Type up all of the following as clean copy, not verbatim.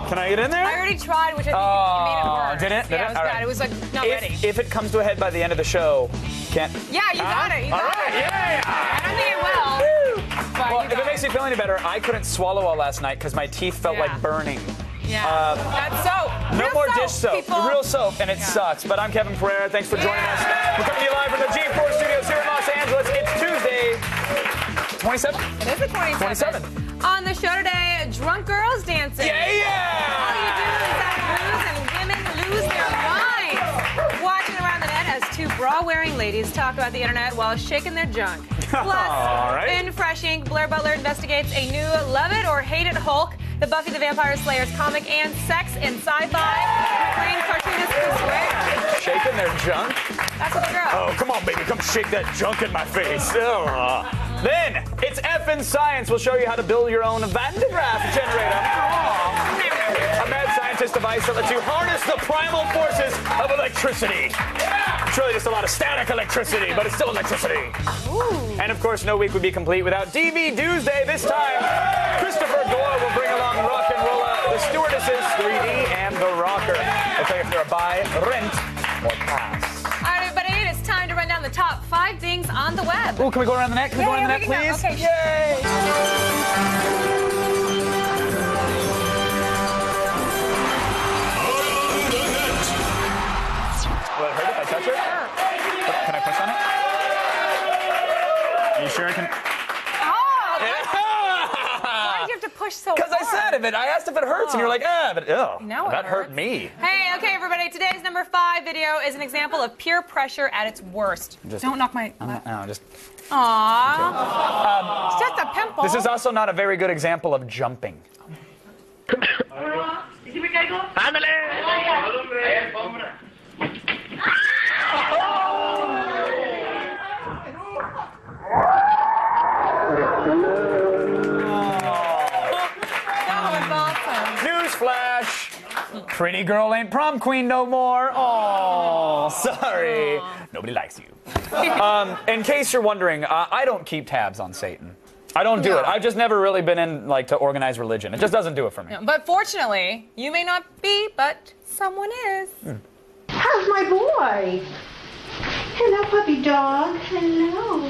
Can I get in there? I already tried, which I think made it worse. Did it? Yeah, it was bad. It was like not ready. If it comes to a head by the end of the show, can't. Yeah, you got it. You got All right, it. yeah. I don't think it will. But Well, you if it got makes you feel any better, I couldn't swallow all last night because my teeth felt like burning. Yeah. That's soap. No Real more soap, dish soap. people. Real soap, and it sucks. But I'm Kevin Pereira. Thanks for joining us. We're coming to you live from the G4 studios here in Los Angeles. It's Tuesday, 27? It is the 27th. 27. On the show today, drunk girls dancing. Yeah! All you do is have booze and women lose their minds. Watching around the net as two bra-wearing ladies talk about the internet while shaking their junk. Plus, in Fresh Ink, Blair Butler investigates a new Love It or Hate It Hulk, the Buffy the Vampire Slayer's comic, and sex in sci-fi. Playing cartoonist Chris Ware. Shaking their junk? That's what the girl. Oh, come on, baby. Come shake that junk in my face. Then, it's F in Science. We'll show you how to build your own Van de Graaff generator. A mad scientist device that lets you harness the primal forces of electricity. It's really just a lot of static electricity, but it's still electricity. Ooh. And, of course, no week would be complete without DV Doomsday. This time, Christopher Doyle will bring along Rock and Rolla, The Stewardesses, 3D, and The Rocker. We'll tell you if they're a buy, rent, or pass. All right, everybody, it's time to run down the top 5 things on the web. Oh, can we go around the net? Can we go around the net, please? Okay. Yay! Will it hurt if I touch it? Can I push on it? Are you sure I can? Oh, why did you have to push so hard? Because I said I asked if it hurts, and you're like, but Now it that hurt hurts. me. Hey, okay, everybody. Today's number 5 video is an example of peer pressure at its worst. Don't knock my. No, just. Aww. It's just a pimple. This is also not a very good example of jumping. Newsflash! Pretty girl ain't prom queen no more. Oh, sorry. Nobody likes you. In case you're wondering, I don't keep tabs on Satan. I don't do it. I've just never really been in to organized religion. It just doesn't do it for me. But fortunately, you may not be, but someone is. How's my boy? Hello, puppy dog. Hello.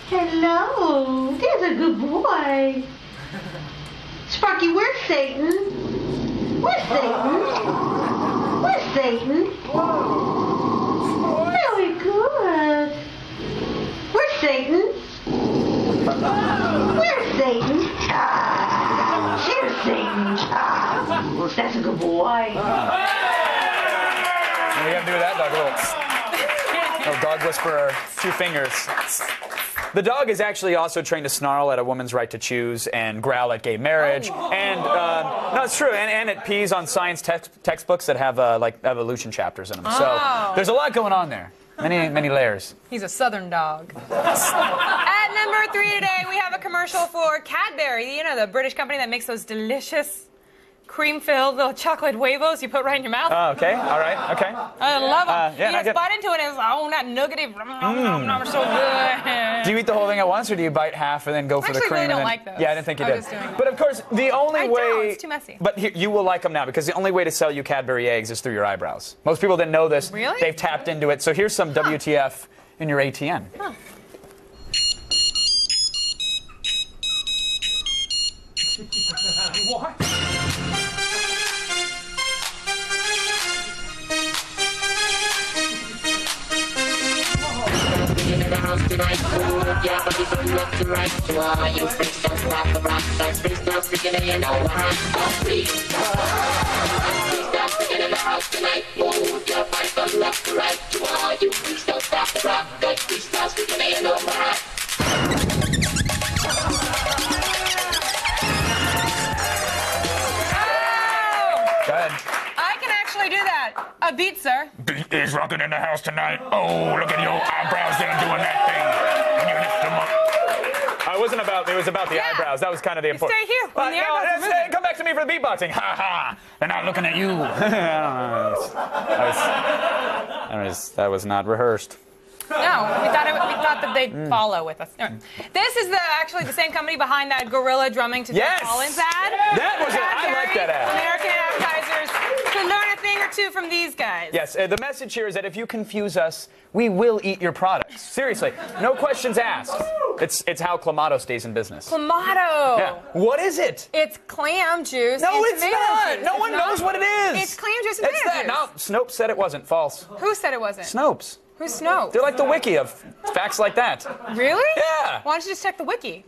Hello. There's a good boy. Sparky, where's Satan? Where's Satan? Where's Satan? Very good. Where's Satan? Where's Satan? Here's Satan. That's a good boy. What do you have to do with that dog? Oh, dog whisperer, 2 fingers. The dog is actually also trained to snarl at a woman's right to choose and growl at gay marriage. And, no, it's true. And it pees on science textbooks that have, evolution chapters in them. So there's a lot going on there. Many layers. He's a southern dog. At number 3 today, we have a commercial for Cadbury. You know, the British company that makes those delicious cream-filled little chocolate huevos you put right in your mouth. Oh, okay. All right. Okay. I love them. Yeah, you just bite into it and it's that nuggety. So good. Do you eat the whole thing at once, or do you bite half and then go for the cream? I really don't and then... like those. Yeah, I didn't think you I did. was just doing But of course, the only way. It's too messy. But you will like them now because the only way to sell you Cadbury eggs is through your eyebrows. Most people didn't know this. Really? They've tapped into it. So here's some WTF in your ATM. Huh. What? house tonight. Move your body from left to right. To all you freaks, don't rock the rock. That's freaks, don't freaking in, you know why. Don't freak. Freaks, don't freaking in the house tonight. Move your body from left to right. To all you freaks, don't rock the rock. That's freaks, don't freaking in, you know why. Go ahead. I can actually do that. A beat, sir. Beat is rocking in the house tonight. Oh, look at your eyebrows there doing that thing. And you lift them up. It was about the eyebrows. That was kind of the important. Stay here. When the eyebrows are moving. Come back to me for the beatboxing. Ha ha. They're not looking at you. I don't know. That was not rehearsed. No, we thought that they'd follow with us. Anyway, this is actually the same company behind that gorilla drumming to Phil Collins ad. That was it. I like that ad. American advertisers could learn a thing or two from these guys. Yes, the message here is that if you confuse us, we will eat your products. Seriously, no questions asked. It's how Clamato stays in business. Clamato. Yeah. What is it? It's clam juice. No, and it's tomato not. juice. No one knows what it is. It's clam juice and It's tomato that. juice. No, Snopes said it wasn't. False. Who said it wasn't? Snopes. Who's Snopes? They're like the wiki of facts like that. Really? Yeah. Why don't you just check the wiki?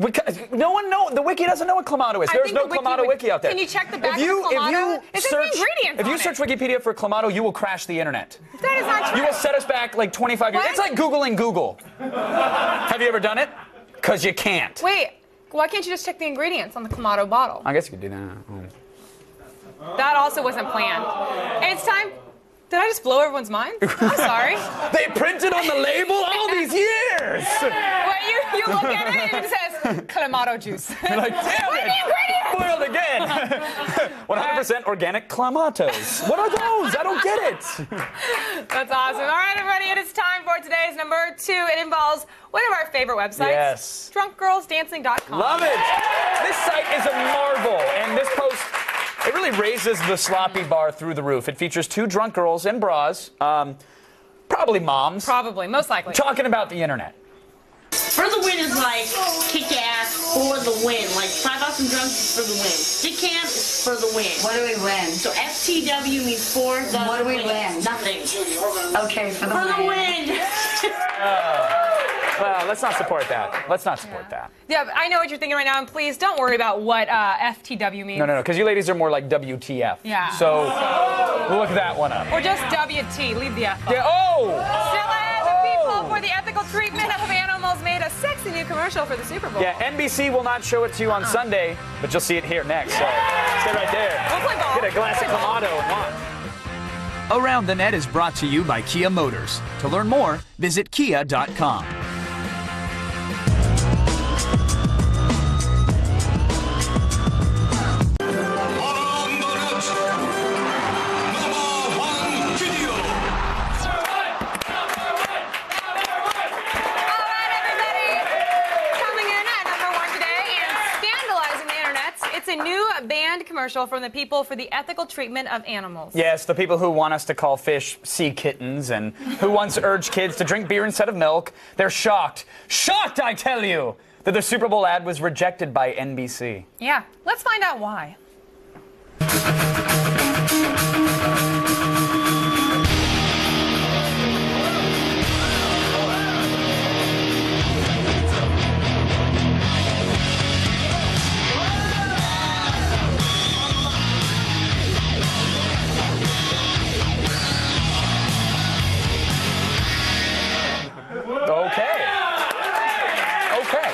No one knows. The wiki doesn't know what Clamato is. I There's think no the wiki Clamato would- wiki out there. Can you check the back of the Clamato? It says the ingredients If you on search it. Wikipedia for Clamato, you will crash the internet. That is not true. You will set us back like 25 years. What? It's like Googling Google. Have you ever done it? Because you can't. Wait, why can't you just check the ingredients on the Clamato bottle? I guess you could do that. That also wasn't planned. And it's time. Did I just blow everyone's mind? I'm sorry. They printed on the label all these years. Well, you look at it and it says Clamato juice. You're like, damn What are it. the ingredients? Boiled again. 100% organic Clamatos. What are those? I don't get it. That's awesome. All right, everybody, it is time for today's number 2. It involves one of our favorite websites. Yes. DrunkGirlsDancing.com. Love it. This site is a marvel, and this post, it really raises the sloppy bar through the roof. It features 2 drunk girls in bras, probably moms, Probably, most likely. talking about the internet. For the win is like kick ass for the win. Like 5,000 drums is for the win. Stick cam is for the win. What do we win? So FTW means for the What do we win? Nothing. Okay, for the For the win. win. Well, let's not support that. Let's not support that. Yeah, but I know what you're thinking right now, and please don't worry about what FTW means. No, because you ladies are more like WTF. Yeah. So look that one up. Or just WT, leave the F off. Yeah, oh! Still ahead, the people for the ethical treatment of animals made a sexy new commercial for the Super Bowl. Yeah, NBC will not show it to you on Sunday, but you'll see it here next. So stay right there. We'll play ball. Get a glass of Play ball. Clamato and watch. Around the Net is brought to you by Kia Motors. To learn more, visit kia.com. All right, everybody. Coming in at number 1 today and scandalizing the internet. It's a new banned commercial from the people for the ethical treatment of animals. Yes, the people who want us to call fish sea kittens and who once urged kids to drink beer instead of milk, they're shocked. Shocked, I tell you, that the Super Bowl ad was rejected by NBC. Yeah, let's find out why. Okay. Okay.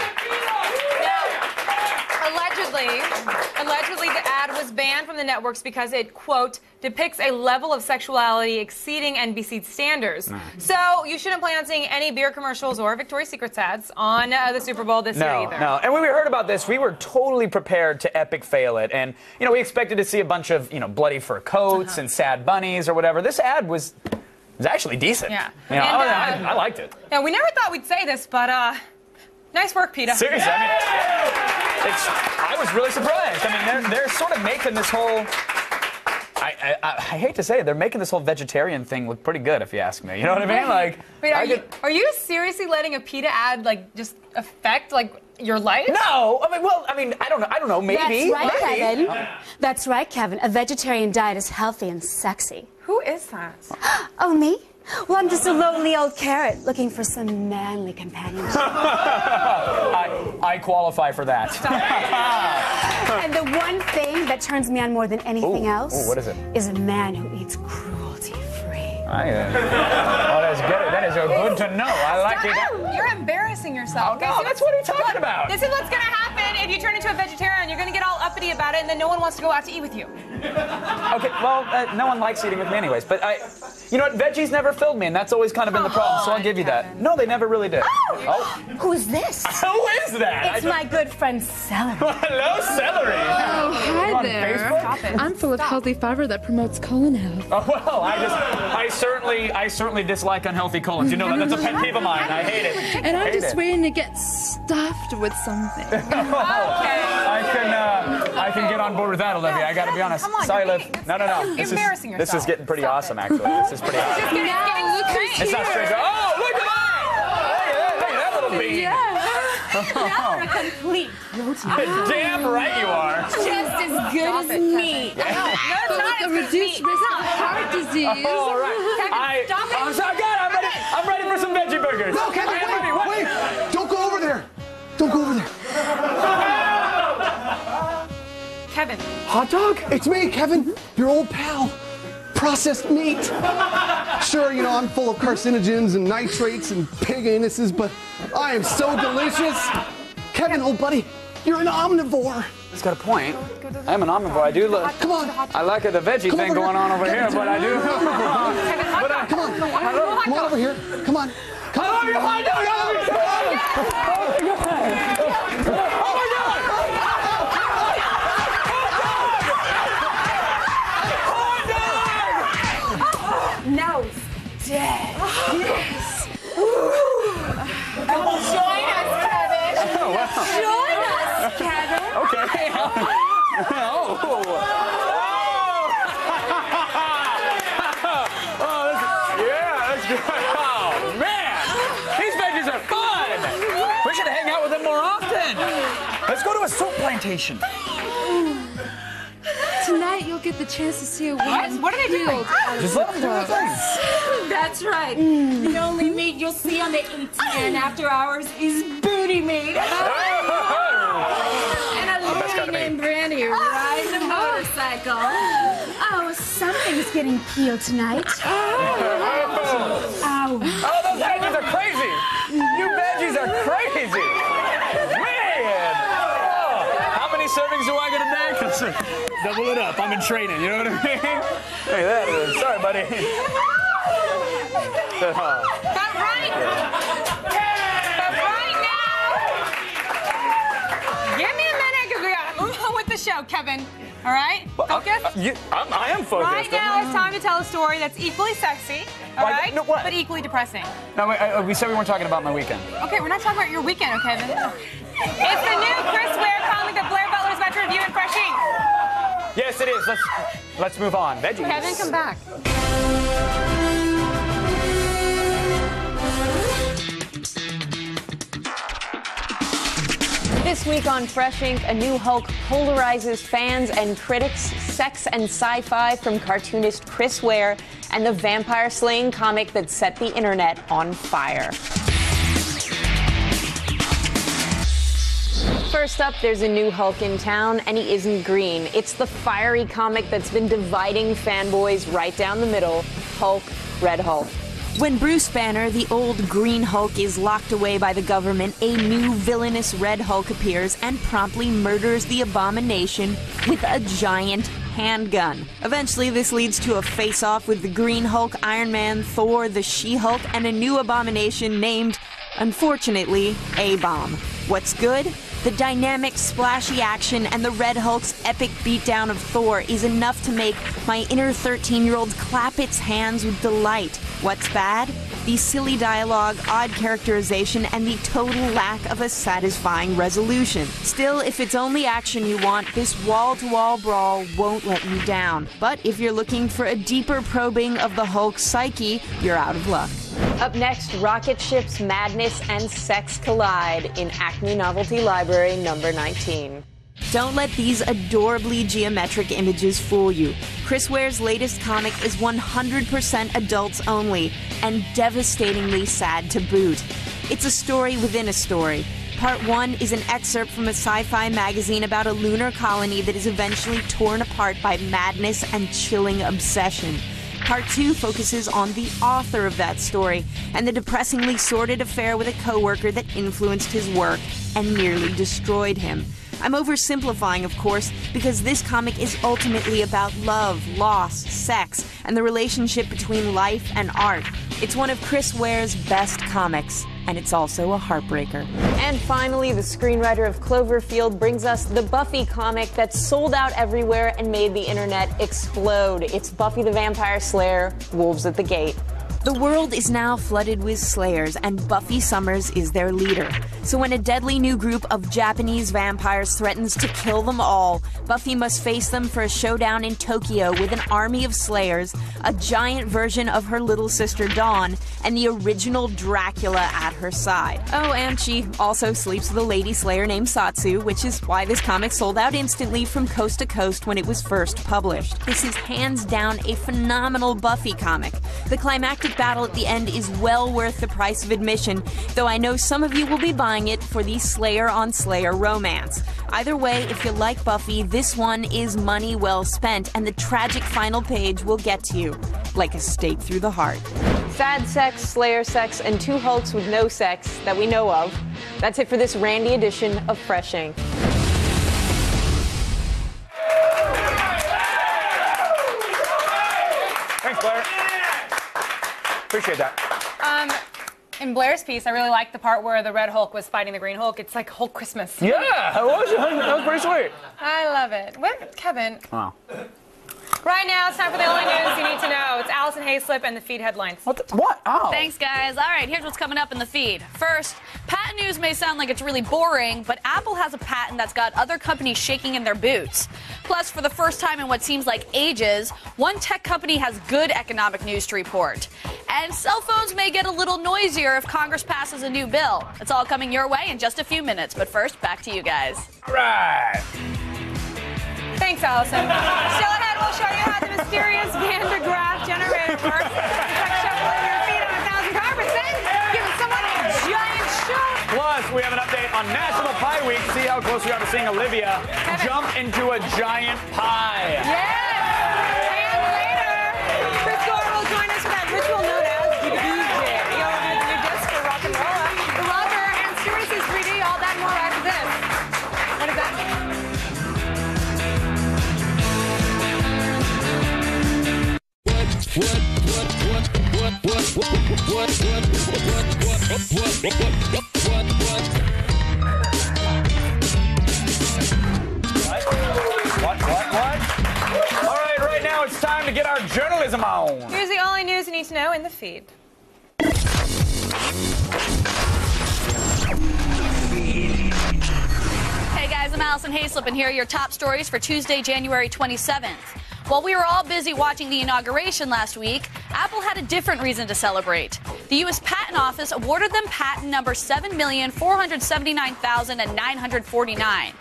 Allegedly, the ad was banned from the networks because it, quote, depicts a level of sexuality exceeding NBC standards. So you shouldn't plan on seeing any beer commercials or Victoria's Secret ads on the Super Bowl this year either. No. And when we heard about this, we were totally prepared to epic fail it. And, we expected to see a bunch of, bloody fur coats and sad bunnies or whatever. This ad was actually decent. Yeah. I liked it. Yeah, we never thought we'd say this, but nice work, PETA. Seriously, I was really surprised. They're sort of making this whole. I hate to say it, they're making this whole vegetarian thing look pretty good, if you ask me. You know what I mean? Like, Wait, are you seriously letting a PETA ad just affect your life? No. I don't know. Maybe. That's right, maybe. Kevin. That's right, Kevin. A vegetarian diet is healthy and sexy. Who is that? Oh, me? Well, I'm just a lonely old carrot looking for some manly companionship. I qualify for that. And the one thing that turns me on more than anything else what is it? is a man who eats cruelty-free. Oh, that's good. That is good to know. I like it. You're embarrassing yourself. Oh, no, that's what he's talking about. This is what's going to happen if you turn into a vegetarian. You're going to get all uppity about it, and then no one wants to go out to eat with you. Okay, well, no one likes eating with me anyways, but You know what? Veggies never filled me, and that's always kind of been the problem, so I'll give you that. No, they never really did. Oh! Who's this? Who is that? It's my good friend Celery. Hello, Celery. Oh, hi on there. Facebook? I'm full of healthy fiber that promotes colon health. Oh, well, I certainly dislike unhealthy colons. You know that. That's a pet peeve of mine. I hate it. And I'm just waiting to get stuffed with something. I can get on board with that, Olivia. I gotta be honest. Come on, Sorry, you're Liv. being- No. You're embarrassing yourself. This is getting pretty awesome, actually. This is pretty awesome. It's getting strange. It's not strange. Oh, look at that! Look at that little bean. Now we're a complete protein. Damn right you are. Just as good as me. But with a reduced risk of heart disease. All right. I'm sorry, God, I'm ready for some veggie burgers. No, Kevin, wait. Don't go over there. Don't go over there. Kevin. Hot dog? It's me, Kevin, your old pal. Processed meat. Sure, you know, I'm full of carcinogens and nitrates and pig anuses, but I am so delicious. Kevin, old buddy, you're an omnivore. He's got a point. I am an omnivore. I do look. Come on. I like the veggie thing going on over here, but I do. Come on. Come on over here. Come on. Come on. I love you, hot dog. I love you. Oh my God. Now he's dead. Yes. Join us, Kevin. Oh, wow. Join us, Kevin. Okay. That's good. Oh, man. These veggies are fun. We should hang out with them more often. Let's go to a soap plantation. Tonight you'll get the chance to see a woman. What are they doing? Just let them do their thing. That's right. The only meat you'll see on the ATN after hours is booty meat. And a lady named Brandy rides a motorcycle. Oh, something's getting peeled tonight. Ow. Oh, those veggies are crazy. You veggies are crazy. Man. Oh, how many servings do I get a day? Double it up. I'm in training. You know what I mean? Hey, that is. Sorry, buddy. But right now. Give me a minute because we got to move on with the show, Kevin. All right? Focus. I am focused. Right now it's time to tell a story that's equally sexy, all right? No, what? But equally depressing. No, we said we weren't talking about my weekend. Okay, we're not talking about your weekend, okay, Kevin? It's the new Chris Ware comic that Blair Butler's about to review in Freshing. Yes, it is. Let's move on. Veggies. Kevin, come back. This week on Fresh Ink, a new Hulk polarizes fans and critics, sex and sci-fi from cartoonist Chris Ware, and the vampire slaying comic that set the internet on fire. First up, there's a new Hulk in town, and he isn't green. It's the fiery comic that's been dividing fanboys right down the middle, Hulk, Red Hulk. When Bruce Banner, the old Green Hulk, is locked away by the government, a new villainous Red Hulk appears and promptly murders the Abomination with a giant handgun. Eventually, this leads to a face-off with the Green Hulk, Iron Man, Thor, the She-Hulk, and a new Abomination named, unfortunately, A-Bomb. What's good? The dynamic, splashy action and the Red Hulk's epic beatdown of Thor is enough to make my inner 13-year-old clap its hands with delight. What's bad? The silly dialogue, odd characterization, and the total lack of a satisfying resolution. Still, if it's only action you want, this wall-to-wall brawl won't let you down. But if you're looking for a deeper probing of the Hulk's psyche, you're out of luck. Up next, rocket ships, madness, and sex collide in Acme Novelty Library number 19. Don't let these adorably geometric images fool you. Chris Ware's latest comic is 100% adults only, and devastatingly sad to boot. It's a story within a story. Part 1 is an excerpt from a sci-fi magazine about a lunar colony that is eventually torn apart by madness and chilling obsession. Part 2 focuses on the author of that story and the depressingly sordid affair with a coworker that influenced his work and nearly destroyed him. I'm oversimplifying, of course, because this comic is ultimately about love, loss, sex, and the relationship between life and art. It's one of Chris Ware's best comics, and it's also a heartbreaker. And finally, the screenwriter of Cloverfield brings us the Buffy comic that sold out everywhere and made the internet explode. It's Buffy the Vampire Slayer, Wolves at the Gate. The world is now flooded with slayers, and Buffy Summers is their leader. So when a deadly new group of Japanese vampires threatens to kill them all, Buffy must face them for a showdown in Tokyo with an army of slayers, a giant version of her little sister Dawn, and the original Dracula at her side. Oh, and she also sleeps with a lady slayer named Satsu, which is why this comic sold out instantly from coast to coast when it was first published. This is hands down a phenomenal Buffy comic. The climactic battle at the end is well worth the price of admission, though I know some of you will be buying it for the Slayer on Slayer romance. Either way, if you like Buffy, this one is money well spent, and the tragic final page will get to you like a stake through the heart. Sad sex, Slayer sex, and two Hulks with no sex that we know of. That's it for this Randy edition of Fresh Ink. Thanks, Blair. Appreciate that. In Blair's piece, I really liked the part where the Red Hulk was fighting the Green Hulk. It's like Hulk Christmas. Yeah, that was pretty sweet. I love it. What, Kevin? Wow. Right now, it's time for the only news you need to know. It's Allison Hayslip and the feed headlines. What? Oh. Thanks, guys. All right, here's what's coming up in the feed. First, patent news may sound like it's really boring, but Apple has a patent that's got other companies shaking in their boots. Plus, for the first time in what seems like ages, one tech company has good economic news to report. And cell phones may get a little noisier if Congress passes a new bill. It's all coming your way in just a few minutes. But first, back to you guys. All right. Thanks, Allison. Still ahead, we'll show you how the mysterious Van de Graaff generator works. Check shuffling your feet on 1,000 carpets and giving someone a giant show. Plus, we have an update on National Pie Week. See how close we are to seeing Olivia jump into a giant pie. Yes! And later, Chris Gore will join us for that ritual known as DJ. He'll review the new disc for Rock and Rolla, The Rocker, and Seriously 3D. All that and more after this. What is that? What? All right now it's time to get our journalism on. Here's the only news you need to know in the feed. Hey guys, I'm Allison Hayslip, and here are your top stories for Tuesday, January 27th. While we were all busy watching the inauguration last week, Apple had a different reason to celebrate. The U.S. Patent Office awarded them patent number 7,479,949.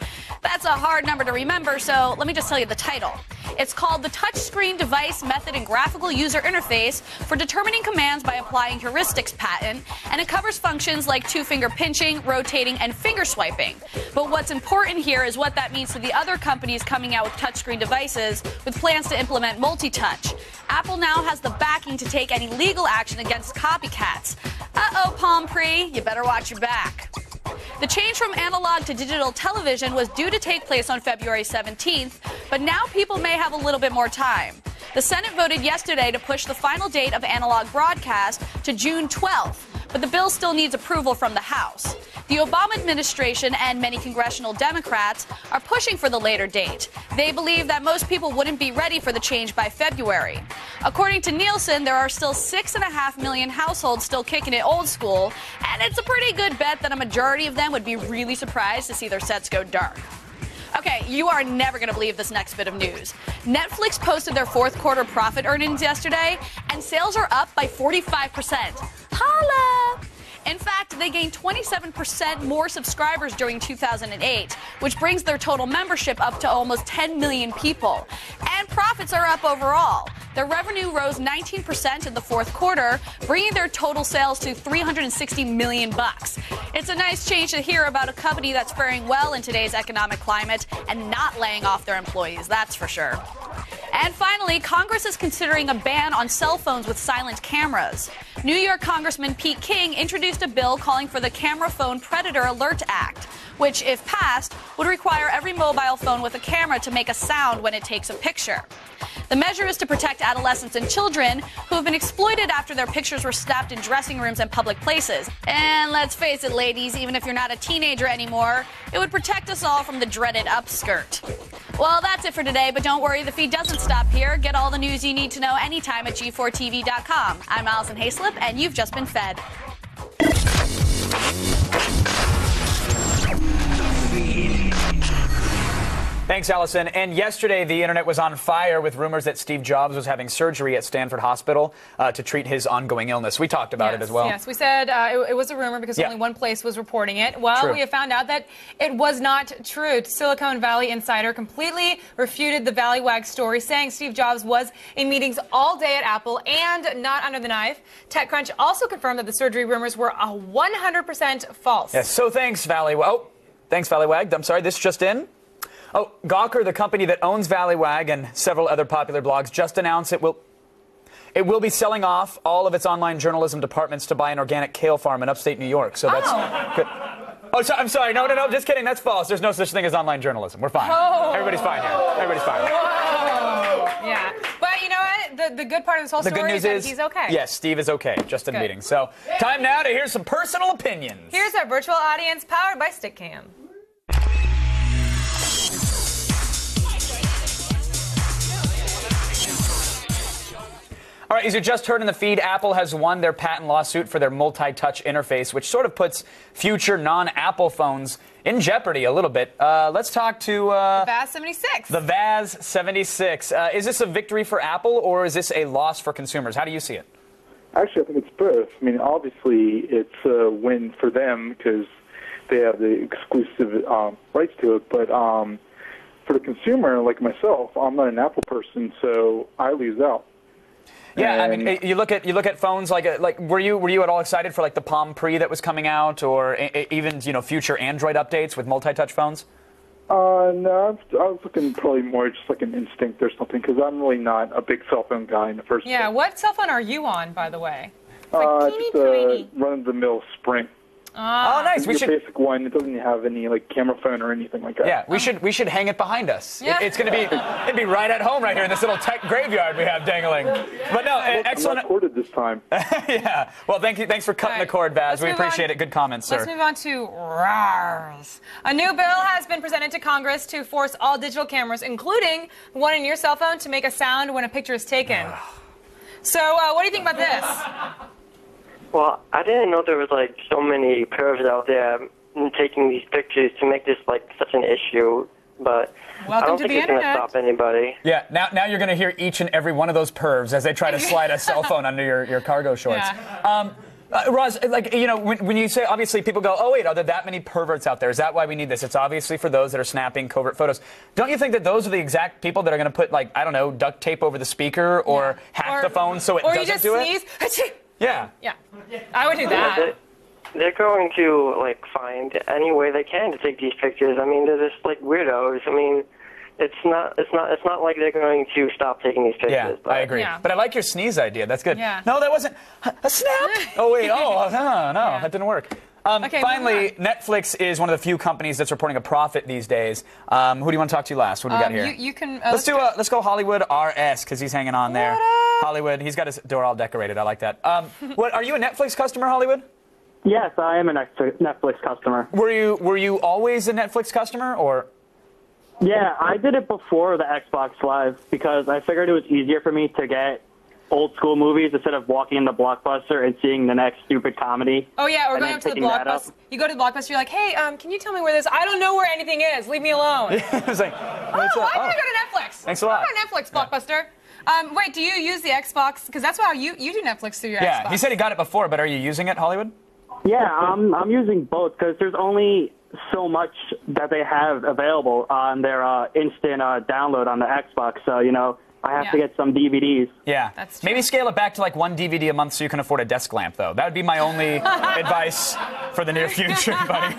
That's a hard number to remember, so let me just tell you the title. It's called the Touchscreen Device Method and Graphical User Interface for Determining Commands by Applying Heuristics patent, and it covers functions like two-finger pinching, rotating, and finger swiping. But what's important here is what that means to the other companies coming out with touchscreen devices with plans to implement multi-touch. Apple now has the backing to take any legal action against copycats. Uh-oh, Palm Pre, you better watch your back. The change from analog to digital television was due to take place on February 17th, but now people may have a little bit more time. The Senate voted yesterday to push the final date of analog broadcast to June 12th, but the bill still needs approval from the House. The Obama administration and many congressional Democrats are pushing for the later date. They believe that most people wouldn't be ready for the change by February. According to Nielsen, there are still 6.5 million households still kicking it old school, and it's a pretty good bet that a majority of them would be really surprised to see their sets go dark. Okay, you are never going to believe this next bit of news. Netflix posted their fourth quarter profit earnings yesterday, and sales are up by 45%. Holla! In fact, they gained 27% more subscribers during 2008, which brings their total membership up to almost 10 million people. And profits are up overall. Their revenue rose 19% in the fourth quarter, bringing their total sales to $360 million. It's a nice change to hear about a company that's faring well in today's economic climate and not laying off their employees, that's for sure. And finally, Congress is considering a ban on cell phones with silent cameras. New York Congressman Pete King introduced a bill calling for the Camera Phone Predator Alert Act, which, if passed, would require every mobile phone with a camera to make a sound when it takes a picture. The measure is to protect adolescents and children who have been exploited after their pictures were snapped in dressing rooms and public places. And let's face it, ladies, even if you're not a teenager anymore, it would protect us all from the dreaded upskirt. Well, that's it for today, but don't worry, the feed doesn't stop here. Get all the news you need to know anytime at G4TV.com. I'm Allison Hayslip, and you've just been fed. Thanks, Allison. And yesterday, the internet was on fire with rumors that Steve Jobs was having surgery at Stanford Hospital to treat his ongoing illness. We talked about it as well. Yes, we said it was a rumor because only one place was reporting it. Well, we have found out that it was not true. Silicon Valley Insider completely refuted the Valleywag story, saying Steve Jobs was in meetings all day at Apple and not under the knife. TechCrunch also confirmed that the surgery rumors were 100% false. Yes, so thanks, Valleywag. Oh, thanks, Valleywag. I'm sorry, this just in. Oh, Gawker, the company that owns Valleywag and several other popular blogs, just announced it will be selling off all of its online journalism departments to buy an organic kale farm in upstate New York. So that's good. Oh, I'm sorry. No, just kidding. That's false. There's no such thing as online journalism. We're fine. Everybody's fine here. Everybody's fine. Yeah. But you know what? The good part of this whole story is that he's okay. Yes, Steve is okay. Just in meetings. So time now to hear some personal opinions. Here's our virtual audience powered by Stickcam. All right, as you just heard in the feed, Apple has won their patent lawsuit for their multi-touch interface, which sort of puts future non-Apple phones in jeopardy a little bit. Let's talk to the Vaz 76. The Vaz 76. Is this a victory for Apple, or is this a loss for consumers? How do you see it? Actually, I think it's both. I mean, obviously, it's a win for them because they have the exclusive rights to it. But for the consumer, like myself, I'm not an Apple person, so I lose out. Yeah, I mean, you look at phones like were you at all excited for like the Palm Pre that was coming out, or even future Android updates with multi-touch phones? No, I was looking probably more just like an instinct or something because I'm really not a big cell phone guy in the first place. Yeah, what cell phone are you on, by the way? Just a run-of-the-mill Sprint. Oh, nice. We should basic one. It doesn't have any like camera phone or anything like that. Yeah, we should hang it behind us. Yeah. It'd be right at home right here in this little tech graveyard we have dangling. But no, excellent. I'm not corded this time. Yeah. Well, thanks for cutting the cord, Vaz. We appreciate it. Good comments, sir. Let's move on to RARs. A new bill has been presented to Congress to force all digital cameras, including the one in your cell phone, to make a sound when a picture is taken. So, what do you think about this? Well, I didn't know there was like so many pervs out there taking these pictures to make this like such an issue, but I don't think it's going to stop anybody. Yeah, now you're going to hear each and every one of those pervs as they try to slide a cell phone under your cargo shorts. Yeah. Roz, when you say, obviously people go, oh wait, are there that many perverts out there? Is that why we need this? It's obviously for those that are snapping covert photos. Don't you think that those are the exact people that are going to put, like, I don't know, duct tape over the speaker or hack the phone so it doesn't do it? Or you just sneeze. Yeah. I would do that. They're going to like find any way they can to take these pictures. I mean, they're just like weirdos. I mean, it's not like they're going to stop taking these pictures. Yeah, but. I agree. Yeah. But I like your sneeze idea. That's good. Yeah. No, that wasn't a snap. Oh wait. Oh no, that didn't work. Finally, Netflix is one of the few companies that's reporting a profit these days. Who do you want to talk to last? What do we got here? You can. Let's go Hollywood RS because he's hanging on there. Hollywood, he's got his door all decorated. I like that. Are you a Netflix customer, Hollywood? Yes, I am a Netflix customer. Were you always a Netflix customer, or? Yeah, I did it before the Xbox Live because I figured it was easier for me to get old school movies instead of walking into Blockbuster and seeing the next stupid comedy. Oh yeah, or going up to the Blockbuster. You go to the Blockbuster, you're like, hey, can you tell me where this? I don't know where anything is. Leave me alone. It's like, I'm gonna go to Netflix. Thanks a lot. I'm going to Netflix, Blockbuster. Wait, do you use the Xbox? Because that's how you do Netflix through your Xbox. Yeah, he said he got it before, but are you using it, Hollywood? Yeah, I'm using both because there's only so much that they have available on their instant download on the Xbox. So, I have to get some DVDs. Yeah. That's true. Maybe scale it back to like 1 DVD a month so you can afford a desk lamp, though. That would be my only advice for the near future, buddy.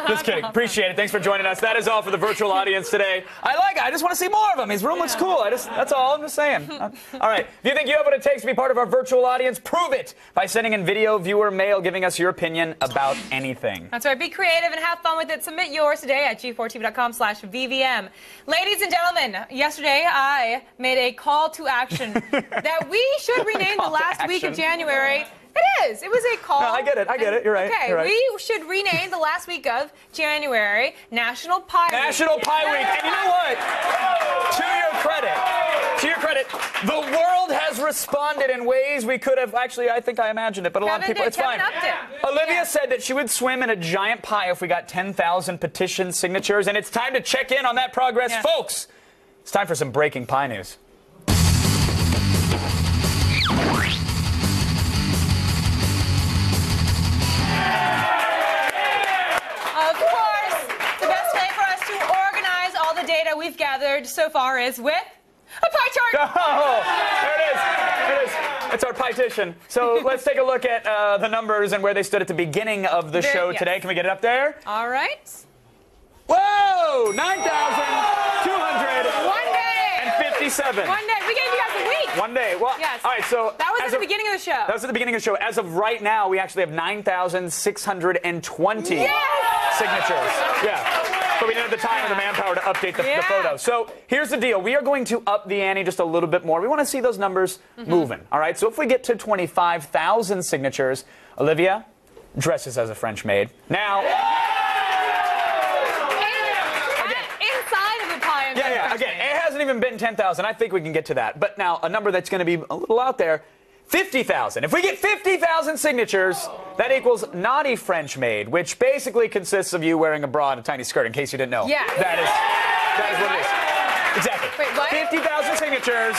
Just kidding. Appreciate it. Thanks for joining us. That is all for the virtual audience today. I like it. I just want to see more of him. His room looks cool. That's all I'm just saying. All right. If you think you have what it takes to be part of our virtual audience, prove it by sending in video, viewer, mail, giving us your opinion about anything. That's right. Be creative and have fun with it. Submit yours today at g4tv.com/VVM. Ladies and gentlemen, yesterday I made a call to action that we should rename the last week of January. It is. It was a call. No, I get it. I get it. You're right. Okay, You're right. we should rename the last week of January National Pie Week. National Pie Week. And you know what? To your credit, the world has responded in ways we could have. Actually, I think I imagined it, but a lot of people, it's fine. Olivia said that she would swim in a giant pie if we got 10,000 petition signatures, and it's time to check in on that progress. Folks, it's time for some breaking pie news. Of course, the best way for us to organize all the data we've gathered so far is with a pie chart. Oh, there it is. There it is. It's our pietition. So let's take a look at the numbers and where they stood at the beginning of the show today. Can we get it up there? All right. Whoa! 9,257. One day. We gave you guys a week. One day. Well, yes. All right, so that was at the beginning of the show. That was at the beginning of the show. As of right now, we actually have 9,620 signatures. Yeah. But we didn't have the time or the manpower to update the photo. So here's the deal. We are going to up the ante just a little bit more. We want to see those numbers moving. All right? So if we get to 25,000 signatures, Olivia dresses as a French maid. Now... Again, it hasn't even been 10,000. I think we can get to that. But now, a number that's going to be a little out there, 50,000. If we get 50,000 signatures, that equals naughty French maid, which basically consists of you wearing a bra and a tiny skirt, in case you didn't know. Yeah. That is what it is. Exactly. Wait, what? 50,000 signatures.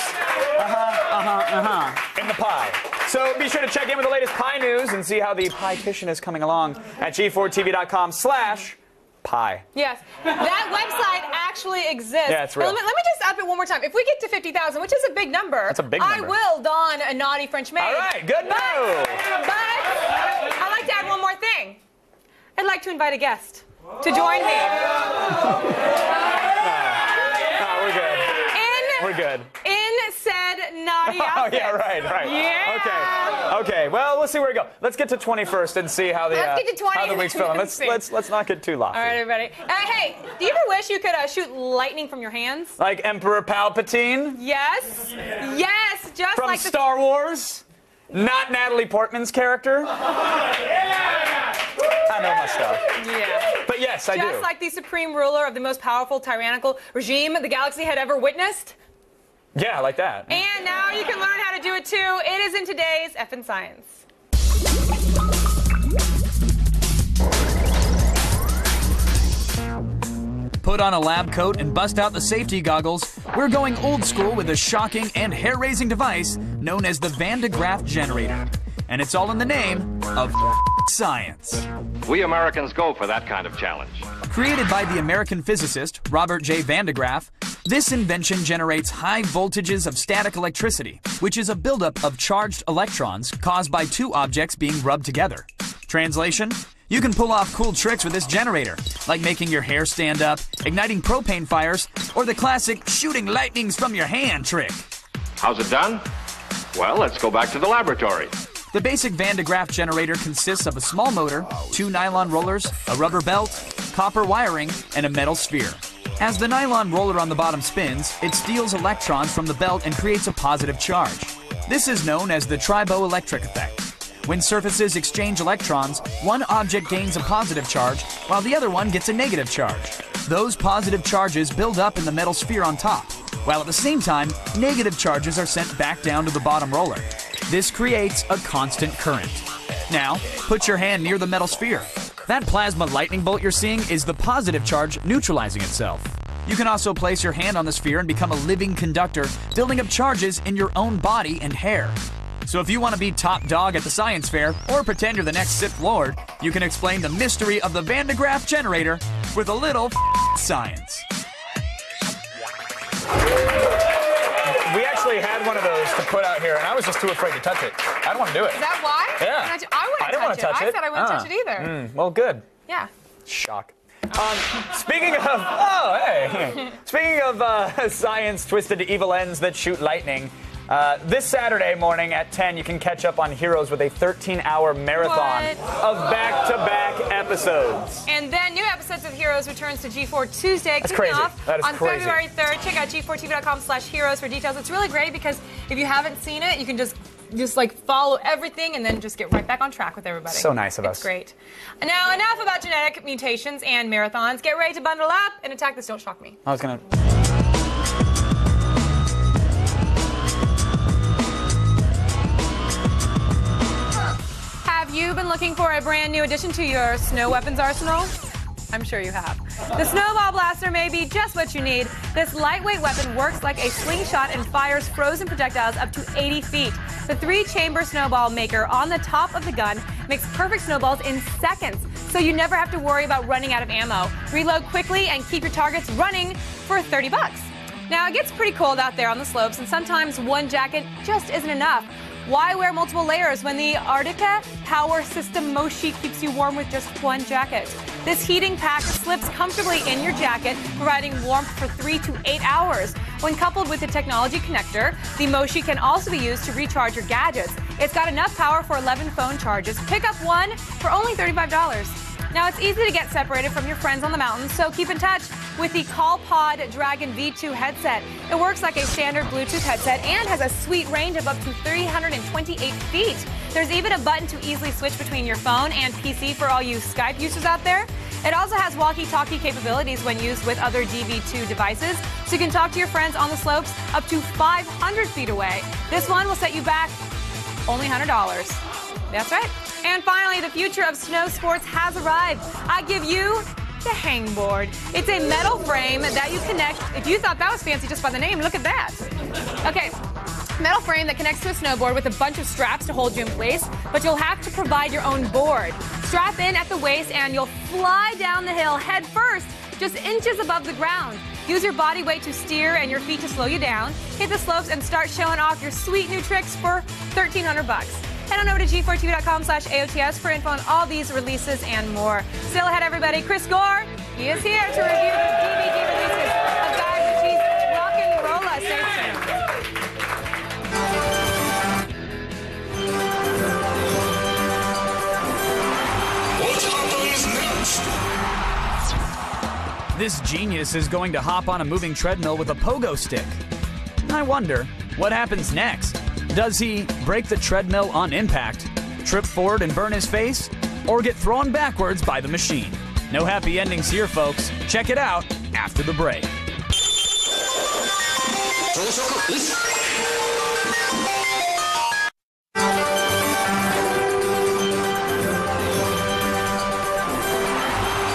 In the pie. So be sure to check in with the latest pie news and see how the pietition is coming along at g4tv.com/pie. Yes. That website actually exists. Yeah, it's real. Let me just up it one more time. If we get to 50,000, which is a big number, that's a big I number. will don a naughty French maid. All right, good move. But I'd like to add one more thing. I'd like to invite a guest to join me. No, we're good. We're good. In said naughty outfit. Oh, yeah, right. Yeah. Okay. Well, let's see where we go. Let's get to 21st and see how the Let's get to 20 how the week's feeling. Let's not get too lofty. All right, everybody. Hey, do you ever wish you could shoot lightning from your hands? Like Emperor Palpatine? Yes. Yes, just from like Star Wars? Not Natalie Portman's character? I know my stuff. Yeah. But yes, I do. Just like the supreme ruler of the most powerful tyrannical regime the galaxy had ever witnessed? Yeah, like that. And now you can learn how to do it too. It is in today's Effin' Science. Put on a lab coat and bust out the safety goggles. We're going old school with a shocking and hair-raising device known as the Van de Graaff generator. And it's all in the name of science. We Americans go for that kind of challenge. Created by the American physicist Robert J. Van de Graaff, this invention generates high voltages of static electricity, which is a buildup of charged electrons caused by two objects being rubbed together. Translation? You can pull off cool tricks with this generator, like making your hair stand up, igniting propane fires, or the classic shooting lightnings from your hand trick. How's it done? Well, let's go back to the laboratory. The basic Van de Graaff generator consists of a small motor, 2 nylon rollers, a rubber belt, copper wiring, and a metal sphere. As the nylon roller on the bottom spins, it steals electrons from the belt and creates a positive charge. This is known as the triboelectric effect. When surfaces exchange electrons, one object gains a positive charge, while the other one gets a negative charge. Those positive charges build up in the metal sphere on top, while at the same time, negative charges are sent back down to the bottom roller. This creates a constant current. Now, put your hand near the metal sphere. That plasma lightning bolt you're seeing is the positive charge neutralizing itself. You can also place your hand on the sphere and become a living conductor, building up charges in your own body and hair. So if you want to be top dog at the science fair, or pretend you're the next Sith Lord, you can explain the mystery of the Van de Graaff generator with a little science. actually had one of those to put out here, and I was just too afraid to touch it. I don't want to do it. Is that why? Yeah. I wouldn't want to touch it. I said I wouldn't touch it either. Well, good. Yeah. Shock. Speaking of, speaking of science twisted to evil ends that shoot lightning, this Saturday morning at 10, you can catch up on Heroes with a 13-hour marathon of back-to-back episodes. And then new episodes of Heroes returns to G4 Tuesday. That's crazy. That is on crazy. February 3rd. Check out g4tv.com/heroes for details. It's really great because if you haven't seen it, you can just like follow everything and then just get right back on track with everybody. So nice of us. It's great. Now, enough about genetic mutations and marathons. Get ready to bundle up and attack this Don't Shock Me. I was going to... Have you been looking for a brand new addition to your snow weapons arsenal? I'm sure you have. The Snowball Blaster may be just what you need. This lightweight weapon works like a slingshot and fires frozen projectiles up to 80 feet. The 3-chamber snowball maker on the top of the gun makes perfect snowballs in seconds, so you never have to worry about running out of ammo. Reload quickly and keep your targets running for $30. Now, it gets pretty cold out there on the slopes, and sometimes one jacket just isn't enough. Why wear multiple layers when the Arctica Power System Moshi keeps you warm with just one jacket? This heating pack slips comfortably in your jacket, providing warmth for 3 to 8 hours. When coupled with the technology connector, the Moshi can also be used to recharge your gadgets. It's got enough power for 11 phone charges. Pick up one for only $35. Now, it's easy to get separated from your friends on the mountain, so keep in touch with the CallPod Dragon V2 headset. It works like a standard Bluetooth headset and has a sweet range of up to 328 feet. There's even a button to easily switch between your phone and PC for all you Skype users out there. It also has walkie-talkie capabilities when used with other DV2 devices, so you can talk to your friends on the slopes up to 500 feet away. This one will set you back only $100. That's right. And finally, the future of snow sports has arrived. I give you the Hangboard. It's a metal frame that you connect. If you thought that was fancy just by the name, look at that. Okay, metal frame that connects to a snowboard with a bunch of straps to hold you in place, but you'll have to provide your own board. Strap in at the waist and you'll fly down the hill head first, just inches above the ground. Use your body weight to steer and your feet to slow you down. Hit the slopes and start showing off your sweet new tricks for $1,300. Head on over to g4tv.com/AOTS for info on all these releases and more. Still ahead, everybody, Chris Gore. He is here to review the DVD releases of Guy Ritchie's Rock and Rolla. Stay What happens next? This genius is going to hop on a moving treadmill with a pogo stick. I wonder, what happens next? Does he break the treadmill on impact, trip forward and burn his face, or get thrown backwards by the machine? No happy endings here, folks. Check it out after the break.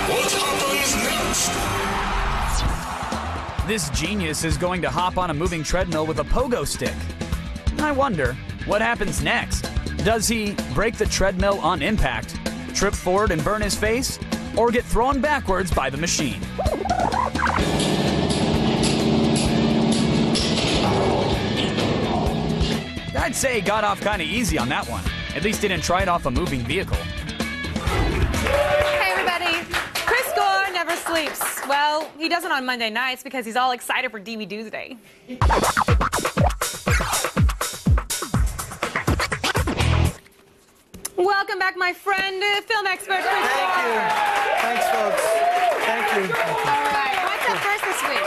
What happens next? This genius is going to hop on a moving treadmill with a pogo stick. I wonder, what happens next? Does he break the treadmill on impact, trip forward and burn his face, or get thrown backwards by the machine? I'd say he got off kind of easy on that one. At least didn't try it off a moving vehicle. Hey, everybody. Chris Gore never sleeps. Well, he doesn't on Monday nights because he's all excited for DVD Tuesday. Welcome back, my friend, film expert, Chris Gore. Thank you. Thanks, folks. Thank you. All right. What's up first this week?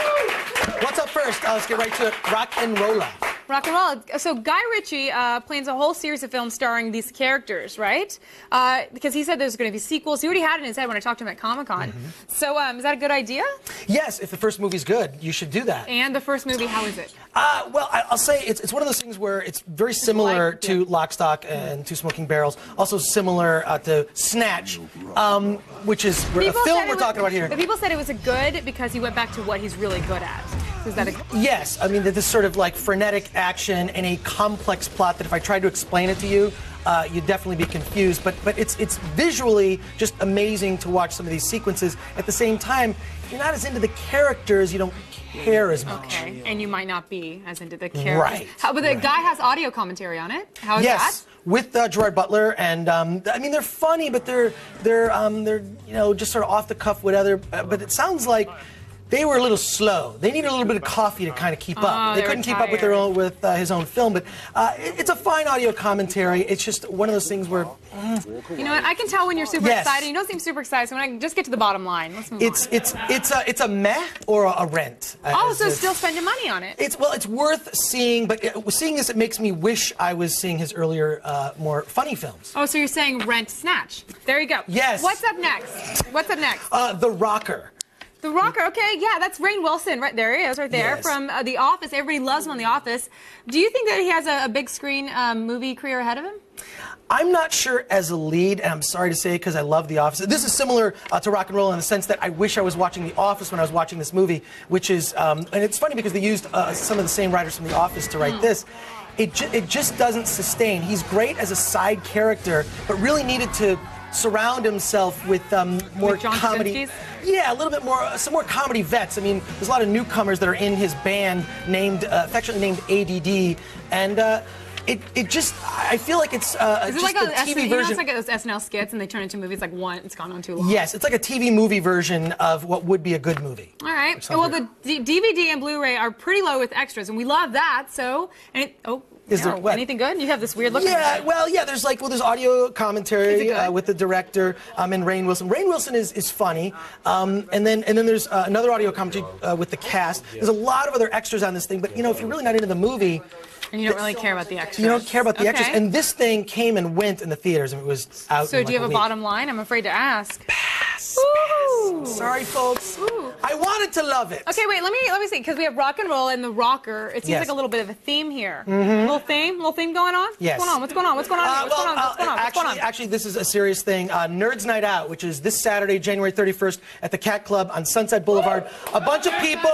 What's up first? Let's get right to it. Rock and Rolla. Rock and roll. So Guy Ritchie plans a whole series of films starring these characters, right? Because he said there's going to be sequels. He already had it in his head when I talked to him at Comic-Con. Mm-hmm. So is that a good idea? Yes, if the first movie's good, you should do that. And the first movie, how is it? Well, I'll say it's one of those things where it's very similar to Lock, Stock, and Two Smoking Barrels. Also similar to Snatch, which is a film we're talking about here. But people said it was a good because he went back to what he's really good at. Is that Yes, I mean, this sort of like frenetic action and a complex plot that if I tried to explain it to you, you'd definitely be confused. But it's visually just amazing to watch some of these sequences. At the same time, you're not as into the characters, you don't care as much. Okay, and you might not be as into the characters. Right. But the guy has audio commentary on it. How is yes, with Gerard Butler, and I mean they're funny, but they're you know just sort of off the cuff, whatever. But it sounds like they were a little slow. They needed a little bit of coffee to kind of keep up. They couldn't keep up with their own his own film. But it's a fine audio commentary. It's just one of those things where. You know what? I can tell when you're super excited. You don't seem super excited. So when I just get to the bottom line, let's move on. It's a meh or a rent. So still spending money on it. It's worth seeing, but seeing this, it makes me wish I was seeing his earlier, more funny films. Oh, so you're saying Rent Snatch? There you go. Yes. What's up next? What's up next? The Rocker. The Rocker, okay, yeah, that's Rainn Wilson, right there he is, right there, from The Office. Everybody loves him on The Office. Do you think that he has a big screen movie career ahead of him? I'm not sure as a lead, and I'm sorry to say because I love The Office. This is similar to Rock and Roll in the sense that I wish I was watching The Office when I was watching this movie, which is, and it's funny because they used some of the same writers from The Office to write this. It just doesn't sustain. He's great as a side character, but really needed to surround himself with more comedy. Yeah, a little bit more, some more comedy vets. I mean, there's a lot of newcomers that are in his band, affectionately named ADD, and it just, I feel like it's is it just like a SNL, TV version. you know, it's like those SNL skits and they turn into movies like one, it's gone on too long. Yes, it's like a TV movie version of what would be a good movie. All right. Well, the DVD and Blu-ray are pretty low with extras, and we love that. So, anything good? You have this weird look. Yeah, well, yeah. There's audio commentary with the director and Rainn Wilson. Rainn Wilson is funny, and then there's another audio commentary with the cast. There's a lot of other extras on this thing, but you know, if you're really not into the movie. And you don't really care about the extras. You don't care about the extras. And this thing came and went in the theaters, and it was out. So, do you have a bottom line? I'm afraid to ask. Pass. Sorry, folks. Ooh. I wanted to love it. Okay, wait. Let me see, because we have Rock and Roll and the Rocker. It seems like a little bit of a theme here. Mm-hmm. Little theme going on. Yes. What's going on? What's going on? Actually, this is a serious thing. Nerds Night Out, which is this Saturday, January 31st, at the Cat Club on Sunset Boulevard. A bunch of people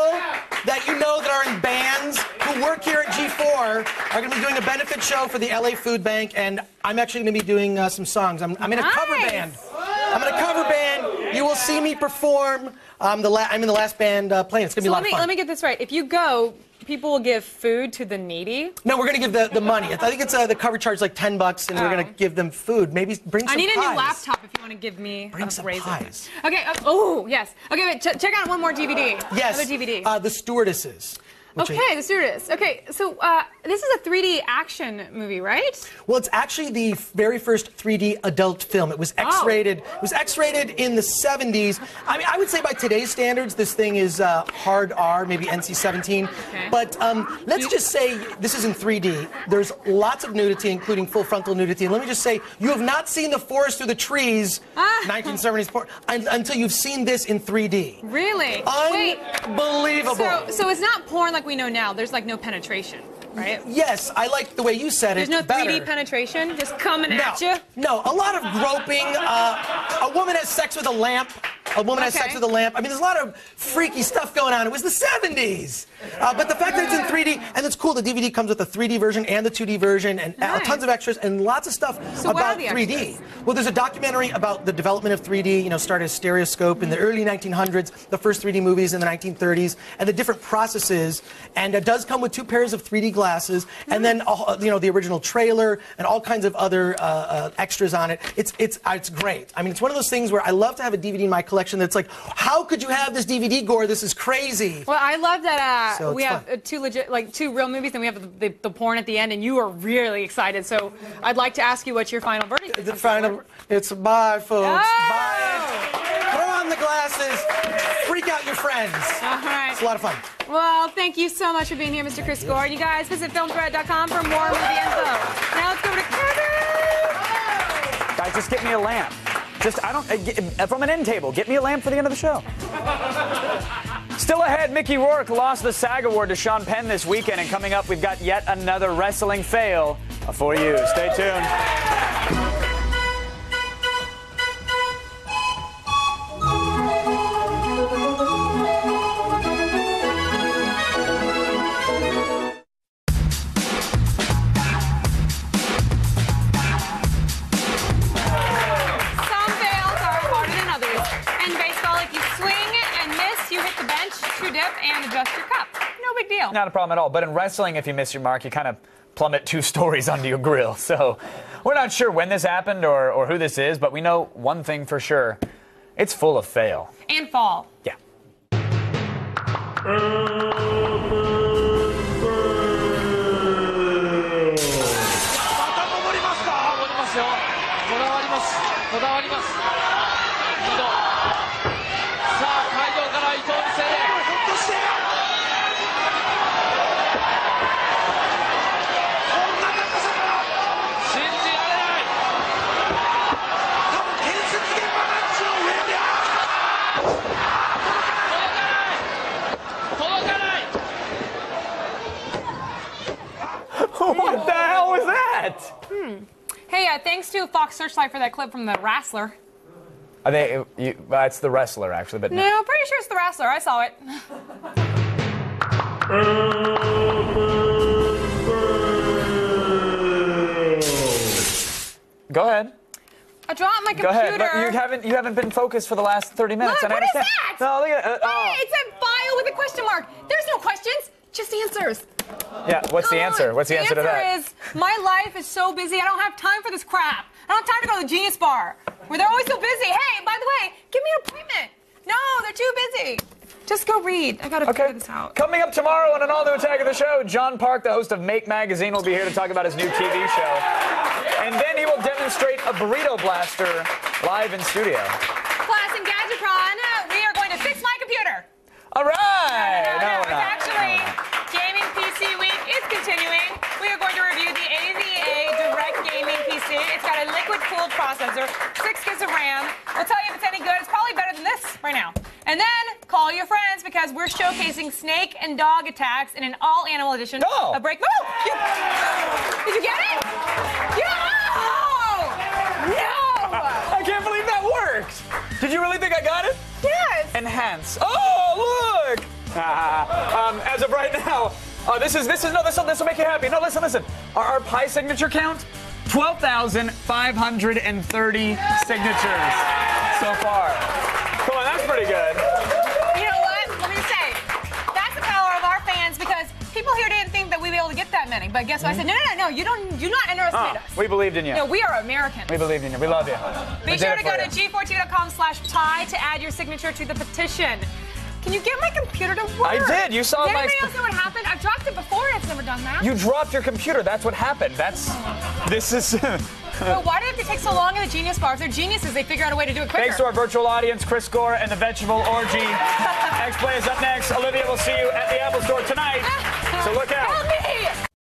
that you know that are in bands who work here at G4 are going to be doing a benefit show for the LA Food Bank, and I'm actually going to be doing some songs. I'm in a cover band. I'm in a cover band. You will see me perform. I'm in the last band playing. It's going to be a lot of fun. Let me get this right. If you go, people will give food to the needy? No, we're going to give the money. I think it's the cover charge like $10, and we're going to give them food. Maybe bring some pies. I need a new laptop if you want to give me some raisin. pies. Okay. Oh, yes. Okay, wait. Check out one more DVD. Yes. Another DVD. The Stewardesses. Okay, The Stewardess. Okay, so this is a 3D action movie, right? Well, it's actually the very first 3D adult film. It was X-rated. It was X-rated in the 70s. I mean, I would say by today's standards, this thing is hard R, maybe NC-17. Okay. But let's just say this is in 3D. There's lots of nudity, including full frontal nudity. And let me just say, you have not seen The Forest Through the Trees, 1970s, until you've seen this in 3D. Really? Unbelievable. So it's not porn like we know now. There's like no penetration, right? Yes, I like the way you said it. There's no 3D penetration, just coming at you. No, a lot of groping. A woman has sex with a lamp. A woman has sex with a lamp. I mean, there's a lot of freaky stuff going on. It was the 70s. But the fact that it's in 3D, and it's cool, the DVD comes with a 3D version and the 2D version, and tons of extras, and lots of stuff about 3D. Well, there's a documentary about the development of 3D, you know, started as stereoscope in the early 1900s, the first 3D movies in the 1930s, and the different processes, and it does come with 2 pairs of 3D glasses, and then, you know, the original trailer, and all kinds of other extras on it. It's great. I mean, it's one of those things where I love to have a DVD in my collection that's like, how could you have this DVD gore? This is crazy. Well, I love that we have two real movies, and we have the porn at the end, and you are really excited. So I'd like to ask you what your final verdict is. It's bye, folks. Bye. Throw on the glasses. Freak out your friends. All right. It's a lot of fun. Well, thank you so much for being here, Mr. Chris Gore. You guys visit filmthread.com for more movie info. Now let's go to Kevin. Guys, just get me a lamp. From an end table, get me a lamp for the end of the show. Still ahead, Mickey Rourke lost the SAG Award to Sean Penn this weekend, and coming up, we've got yet another wrestling fail for you. Stay tuned. deal. Not a problem at all. But in wrestling, if you miss your mark, you kind of plummet 2 stories onto your grill. So we're not sure when this happened or who this is, but we know one thing for sure. It's full of fail. And fall. Yeah. What the hell was that? Hey, thanks to Fox Searchlight for that clip from the wrestler. It's the wrestler, actually, but no. No, pretty sure it's the wrestler. I saw it. Go ahead. I dropped my computer. Go ahead. But you haven't been focused for the last 30 minutes. Look, and what I understand. is that? No, look at It's a file with a question mark. There's no questions, just answers. Yeah, what's the answer? What's the answer to that? The answer is, my life is so busy, I don't have time for this crap. I don't have time to go to the Genius Bar, where they're always so busy. Hey, by the way, give me an appointment. No, they're too busy. Just go read. I gotta figure this out. Coming up tomorrow on an all-new Attack of the Show, John Park, the host of Make Magazine, will be here to talk about his new TV show. And then he will demonstrate a burrito blaster live in studio. Class and Gadgetron, we are going to fix my computer. All right. No, it's actually Gaming PC Week is continuing. We are going to review the AVA Direct Gaming PC. It's got a liquid-cooled processor, 6 gigs of RAM. We'll tell you if it's any good. It's probably better than this right now. And then call your friends because we're showcasing snake and dog attacks in an all-animal edition of Break. Move! Did you get it? No! I can't believe that worked. Did you really think I got it? Yes. Enhance. Oh, look! As of right now, this will make you happy. No, listen. Our Pi signature count, 12,530 signatures so far. Come on, that's pretty good. You know what? Let me say, that's the power of our fans because people here didn't think that we'd be able to get that many. But guess what? I said, no, you do not underestimate us. We believed in you. No, we are Americans. We believed in you. We love you. Be sure to go to G4TV.com/Pi to add your signature to the petition. Can you get my computer to work? I did. You saw Does my. anybody else know what happened? I've dropped it before and it's never done that. You dropped your computer. That's what happened. This is. Well, why did it take so long in the Genius Bar? If they're geniuses, they figure out a way to do it quicker. Thanks to our virtual audience, Chris Gore and the Vegetable Orgy. X-Play is up next. Olivia will see you at the Apple Store tonight. So look out. Help me!